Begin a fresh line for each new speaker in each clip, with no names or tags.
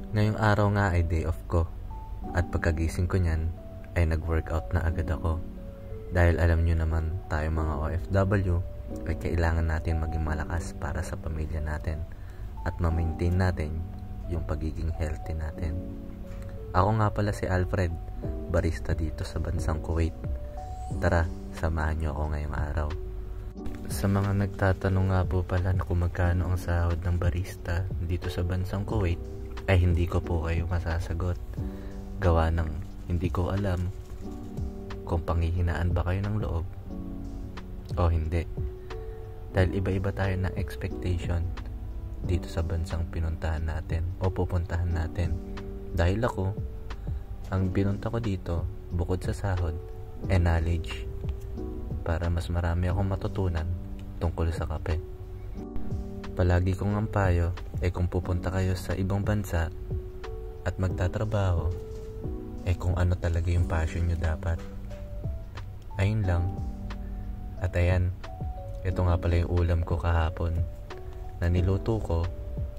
Ngayong araw nga ay day off ko at pagkagising ko niyan ay nag-workout na agad ako. Dahil alam nyo naman tayo mga OFW ay kailangan natin maging malakas para sa pamilya natin at ma-maintain natin yung pagiging healthy natin. Ako nga pala si Alfred, barista dito sa bansang Kuwait. Tara, samahan nyo ako ngayong araw. Sa mga nagtatanong nga po pala na kung magkano ang sahod ng barista dito sa bansang Kuwait, ay hindi ko po kayo masasagot. Gawa ng hindi ko alam kung panghihinaan ba kayo ng loob o hindi. Dahil iba-iba tayo ng expectation dito sa bansang pinuntahan natin o pupuntahan natin. Dahil ako, ang binunta ko dito bukod sa sahod ay knowledge, para mas marami akong matutunan tungkol sa kape. Palagi kong ang payo ay kung pupunta kayo sa ibang bansa at magtatrabaho, ay kung ano talaga yung passion nyo dapat. Ayun lang. At ayan, ito nga pala yung ulam ko kahapon na niluto ko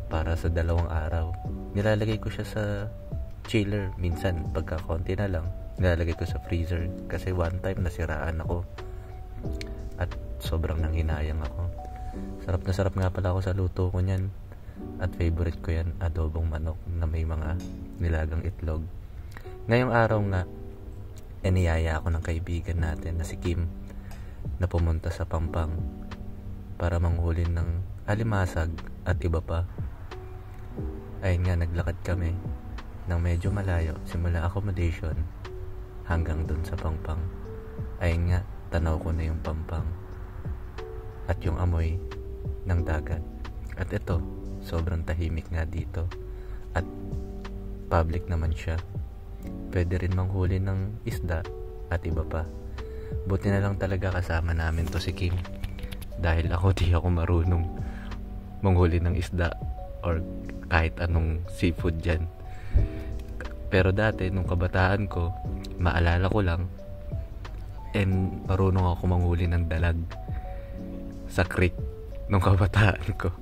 para sa 2 araw. Nilalagay ko siya sa chiller. Minsan pagka konti na lang, nilalagay ko sa freezer kasi one time nasiraan ako at sobrang nanghinayang ako. Sarap na sarap nga pala ako sa luto ko niyan. At favorite ko yan, adobong manok na may mga nilagang itlog. Ngayong araw nga, niyaya ako ng kaibigan natin na si Kim na pumunta sa Pampang para manghuli ng alimasag at iba pa. Ayun nga, naglakad kami ng medyo malayo simula accommodation hanggang dun sa Pampang. Ayun nga, tanaw ko na yung Pampang at yung amoy ng dagat. At ito, sobrang tahimik nga dito at public naman siya. Pwede rin manghuli ng isda at iba pa. Buti na lang talaga kasama namin to si Kim, dahil ako di ako marunong manghuli ng isda or kahit anong seafood dyan. Pero dati nung kabataan ko, maalala ko lang, and marunong ako manghuli ng dalag sa creek nung kabataan ko.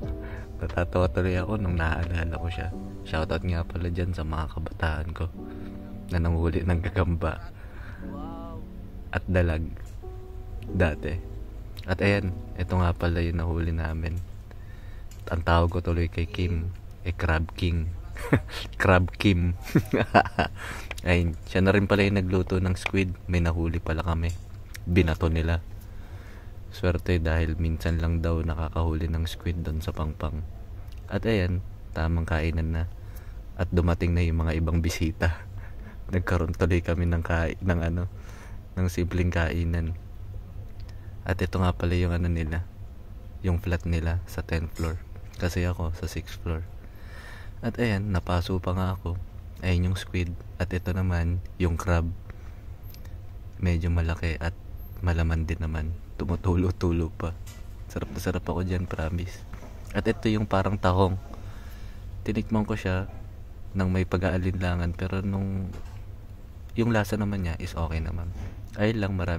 Natatawa tuloy ako nung naaalala ko siya. Shoutout nga pala dyan sa mga kabataan ko na nanghuli ng gagamba at dalag dati. At ayan, ito nga pala yung nahuli namin. Ang tawag ko tuloy kay Kim ay Crab King. Crab Kim. Ayun, siya na rin pala yung nagluto ng squid. May nahuli pala kami, binato nila. Swerte dahil minsan lang daw nakakahuli ng squid doon sa Pangpang. At ayan, tamang kainan na. At dumating na yung mga ibang bisita. Nagkaroon tuloy kami ng ng simpleng kainan. At ito nga pala yung nila, yung flat nila sa 10th floor. Kasi ako sa 6th floor. At ayan, napaso pa nga ako. Ayun yung squid. At ito naman, yung crab. Medyo malaki at malaman din naman. Tumutulo-tulo pa. Sarap na sarap ako dyan, promise. At ito yung parang tahong. Tinikman ko siya nang may pag-aalinlangan, pero yung lasa naman niya is okay naman. Ayun lang, marami.